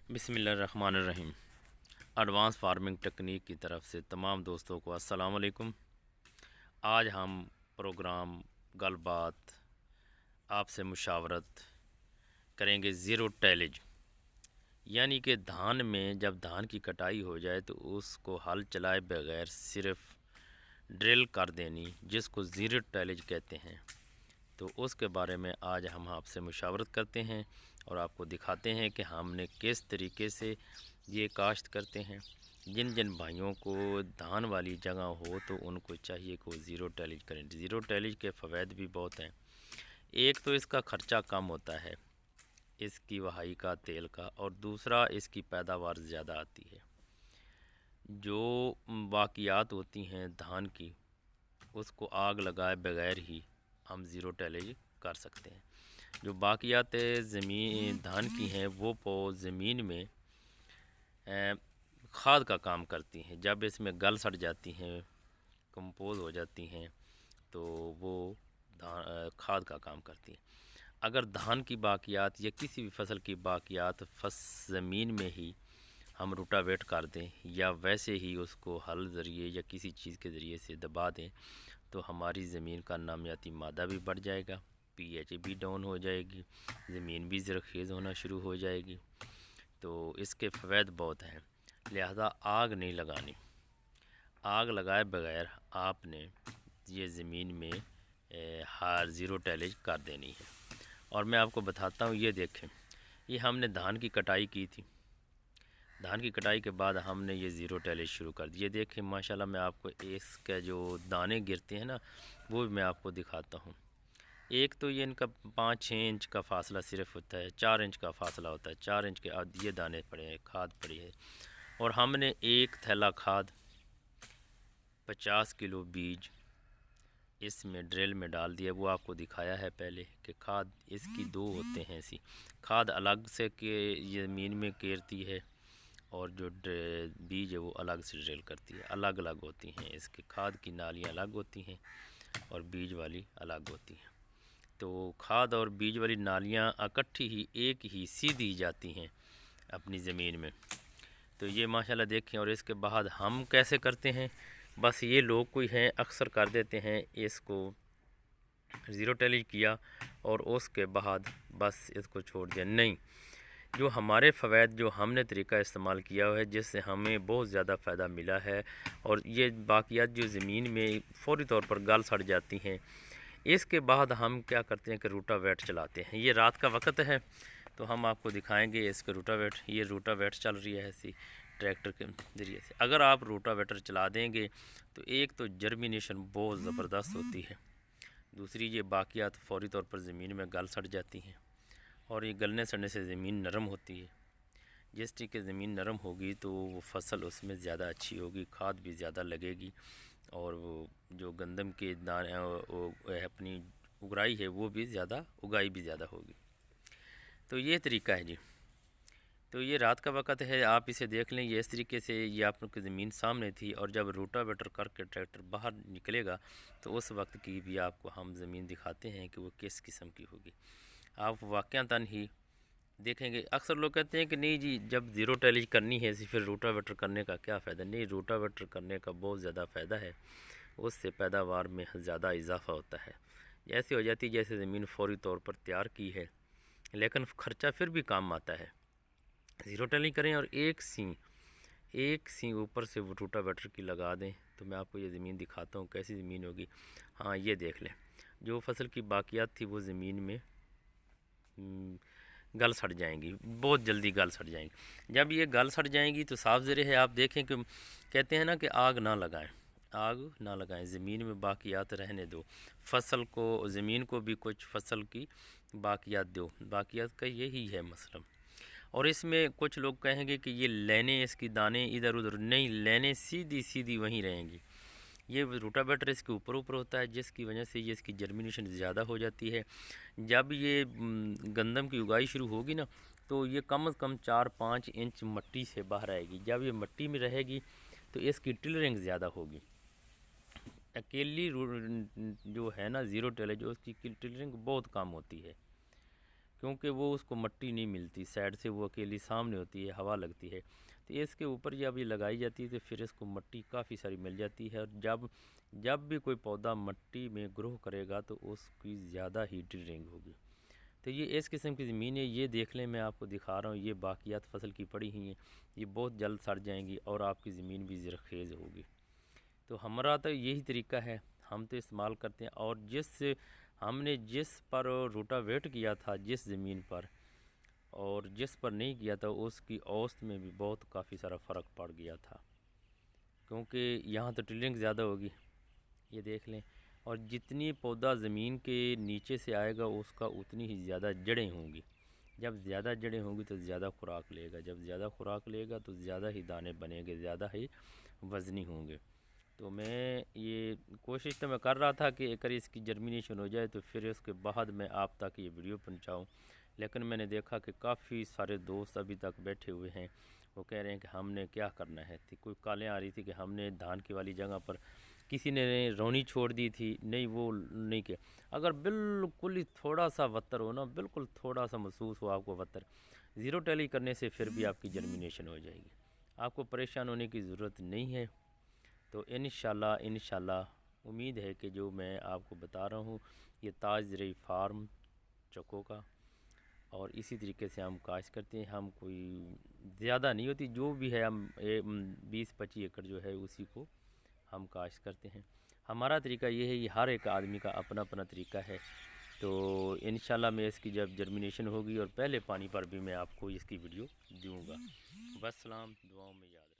बिस्मिल्लाहिर्रहमानिर्रहीम। Advance farming technique की तरफ से तमाम दोस्तों को अस्सलाम वालेकुम। आज हम प्रोग्राम गलबात आपसे मुशावरत करेंगे ज़ीरो टेलेज, यानी कि धान में जब धान की कटाई हो जाए तो उसको हल चलाए बगैर सिर्फ ड्रिल कर देनी, जिसको ज़ीरो टेलेज कहते हैं। तो उसके बारे में आज हम आपसे मुशावरत करते हैं और आपको दिखाते हैं कि हमने किस तरीके से ये काश्त करते हैं। जिन जिन भाइयों को धान वाली जगह हो तो उनको चाहिए कि वो ज़ीरो टेलेज करें। ज़ीरो टेलेज के फ़वाइद भी बहुत हैं। एक तो इसका ख़र्चा कम होता है, इसकी वहाई का, तेल का, और दूसरा इसकी पैदावार ज़्यादा आती है। जो बाक़ियात होती हैं धान की, उसको आग लगाए बगैर ही हम ज़ीरो टेलेज कर सकते हैं। जो बाक़ियात ज़मीन धान की हैं वो ज़मीन में खाद का काम करती हैं। जब इसमें गल सड़ जाती हैं, कंपोज हो जाती हैं, तो वो खाद का काम करती हैं। अगर धान की बाक़ियात या किसी भी फसल की बाक़ियात ज़मीन में ही हम रोटावेट कर दें या वैसे ही उसको हल ज़रिए या किसी चीज़ के ज़रिए से दबा दें तो हमारी ज़मीन का नामियाती मादा भी बढ़ जाएगा, पीएच भी डाउन हो जाएगी, ज़मीन भी ज़रख़ेज़ होना शुरू हो जाएगी। तो इसके फ़वाइद बहुत हैं। लिहाजा आग नहीं लगानी। आग लगाए बगैर आपने ये ज़मीन में हर ज़ीरो टेलेज कर देनी है। और मैं आपको बताता हूँ, ये देखें, ये हमने धान की कटाई की थी। धान की कटाई के बाद हमने ये ज़ीरो टेलेज शुरू कर दी। ये देखें माशाल्लाह, मैं आपको इसके जो दाने गिरते हैं ना, वो भी मैं आपको दिखाता हूँ। एक तो ये इनका 5-6 इंच का फासला सिर्फ होता है, 4 इंच का फासला होता है। 4 इंच के ये दाने पड़े हैं, खाद पड़ी है। और हमने एक थैला खाद, 50 किलो बीज इसमें ड्रिल में डाल दिया। वो आपको दिखाया है पहले कि खाद इसकी दो होते हैं। ऐसी खाद अलग से के ज़मीन में केरती है और जो बीज है वो अलग से ड्रिल करती है। अलग अलग होती हैं, इसके खाद की नालियाँ अलग होती हैं और बीज वाली अलग होती हैं। तो खाद और बीज वाली नालियाँ इकट्ठी ही एक ही सीधी जाती हैं अपनी ज़मीन में। तो ये माशाल्लाह देखें। और इसके बाद हम कैसे करते हैं, बस ये लोग कोई हैं अक्सर कर देते हैं, इसको ज़ीरो टेलेज किया और उसके बाद बस इसको छोड़ दिया। नहीं, जो हमारे फ़वाइद, जो हमने तरीका इस्तेमाल किया है जिससे हमें बहुत ज़्यादा फ़ायदा मिला है, और ये बाक़ियात जो ज़मीन में फ़ौरी तौर पर गल सड़ जाती हैं, इसके बाद हम क्या करते हैं कि रोटावेट चलाते हैं। ये रात का वक्त है तो हम आपको दिखाएंगे इसके रोटावेट। ये रोटावेट चल रही है ऐसी ट्रैक्टर के ज़रिए से। अगर आप रोटावेटर चला देंगे तो एक तो जर्मिनेशन बहुत ज़बरदस्त होती है, दूसरी ये बाक़ियात फ़ौरी तौर पर ज़मीन में गल सड़ जाती हैं, और ये गलने सड़ने से ज़मीन नरम होती है। जिस तरीके ज़मीन नरम होगी तो वो फसल उसमें ज़्यादा अच्छी होगी, खाद भी ज़्यादा लगेगी, और वो जो गंदम के दाने अपनी उगाई है वो भी उगाई भी ज़्यादा होगी। तो ये तरीका है जी। तो ये रात का वक़्त है, आप इसे देख लें। ये इस तरीके से ये आप लोग की ज़मीन सामने थी, और जब रोटावेटर करके ट्रैक्टर बाहर निकलेगा तो उस वक्त की भी आपको हम ज़मीन दिखाते हैं कि वो किस किस्म की होगी। आप वाक़यातन ही देखेंगे। अक्सर लोग कहते हैं कि नहीं जी, जब ज़ीरो टेलेज करनी है फिर रोटावेटर करने का क्या फ़ायदा। नहीं, रोटावेटर करने का बहुत ज़्यादा फ़ायदा है। उससे पैदावार में ज़्यादा इजाफ़ा होता है। जैसे हो जाती जैसे ज़मीन फ़ौरी तौर पर तैयार की है, लेकिन ख़र्चा फिर भी काम आता है। ज़ीरो टेलेज करें और एक सी ऊपर से वो रोटावेटर की लगा दें। तो मैं आपको ये ज़मीन दिखाता हूँ कैसी ज़मीन होगी। हाँ, ये देख लें, जो फसल की बाक़ियात थी वो ज़मीन में गल सड़ जाएंगी, बहुत जल्दी गल सड़ जाएंगी। जब ये गल सड़ जाएंगी तो साफ ज़रे है, आप देखें कि कहते हैं ना कि आग ना लगाएं, ज़मीन में बाक़ियात रहने दो। फसल को, ज़मीन को भी कुछ फसल की बाक़ियात दो। बाक़ियात का यही है मसला। और इसमें कुछ लोग कहेंगे कि ये लेने, इसकी दाने इधर उधर नहीं, लेने सीधी सीधी वहीं रहेंगी। ये रोटावेटर इसके ऊपर होता है, जिसकी वजह से ये इसकी जर्मिनेशन ज़्यादा हो जाती है। जब ये गंदम की उगाई शुरू होगी ना, तो ये कम से कम 4-5 इंच मिट्टी से बाहर आएगी। जब ये मिट्टी में रहेगी तो इसकी टिलरिंग ज़्यादा होगी। अकेली जो है ना ज़ीरो टेलेज, उसकी टिलरिंग बहुत कम होती है। کیونکہ وہ اس کو مٹی نہیں ملتی سائڈ سے، وہ اکیلی سامنے ہوتی ہے، ہوا لگتی ہے، تو اس کے اوپر جب یہ لگائی جاتی ہے تو پھر اس کو مٹی کافی ساری مل جاتی ہے، اور جب بھی کوئی پودا مٹی میں گرو کرے گا تو اس کی زیادہ ہی ڈرنگ ہوگی۔ تو یہ اس قسم کی زمین ہے، یہ دیکھ لیں، میں آپ کو دکھا رہا ہوں، یہ باقیات فصل کی پڑی ہوئی ہیں، یہ بہت جلد سڑ جائیں گی اور آپ کی زمین بھی زرخیز ہوگی۔ تو ہمارا تو یہی طریقہ ہے، ہم تو استعمال کرتے ہیں، اور ہم نے جس پر روٹا ویٹ کیا تھا جس زمین پر، اور جس پر نہیں کیا تھا، اس کی اوسط میں بھی بہت کافی سارا فرق پڑ گیا تھا، کیونکہ یہاں تو ٹلنگ زیادہ ہوگی، یہ دیکھ لیں، اور جتنی پودا زمین کے نیچے سے آئے گا اس کا اتنی ہی زیادہ جڑیں ہوں گی، جب زیادہ جڑیں ہوں گی تو زیادہ خوراک لے گا، جب زیادہ خوراک لے گا تو زیادہ ہی دانے بنے گے، زیادہ ہی وزنی ہوں گے۔ تو میں یہ کوشش تو میں کر رہا تھا کہ اگر اس کی جرمینیشن ہو جائے تو پھر اس کے بعد میں آپ تک یہ ویڈیو پہنچاؤں، لیکن میں نے دیکھا کہ کافی سارے دوست ابھی تک بیٹھے ہوئے ہیں، وہ کہہ رہے ہیں کہ ہم نے کیا کرنا ہے، کوئی کالیں آ رہی تھی کہ ہم نے دھان کی والی جگہ پر کسی نے رونی چھوڑ دی تھی، نہیں وہ نہیں کیا، اگر بالکل ہی تھوڑا سا وتر ہو نا، بالکل تھوڑا سا محسوس ہو آپ کو وتر، زیرو ٹیلی کرنے سے پھر بھی آپ کی جرمینیشن ہو جائے گی، آپ کو پریشان ہونے کی ضرورت نہیں ہے۔ تو انشاءاللہ امید ہے کہ جو میں آپ کو بتا رہا ہوں یہ تاج زرعی فارم چکو کا، اور اسی طریقے سے ہم کاشت کرتے ہیں، ہم کوئی زیادہ نہیں ہوتی، جو بھی ہے ہم 20-25 ایکڑ جو ہے اسی کو ہم کاشت کرتے ہیں۔ ہمارا طریقہ یہ ہے، یہ ہر ایک آدمی کا اپنا اپنا طریقہ ہے، تو انشاءاللہ میں اس کی جب جرمینیشن ہوگی اور پہلے پانی پر بھی میں آپ کو اس کی ویڈیو دوں گا۔ بس سلام، دعاؤں میں یاد رکھیں۔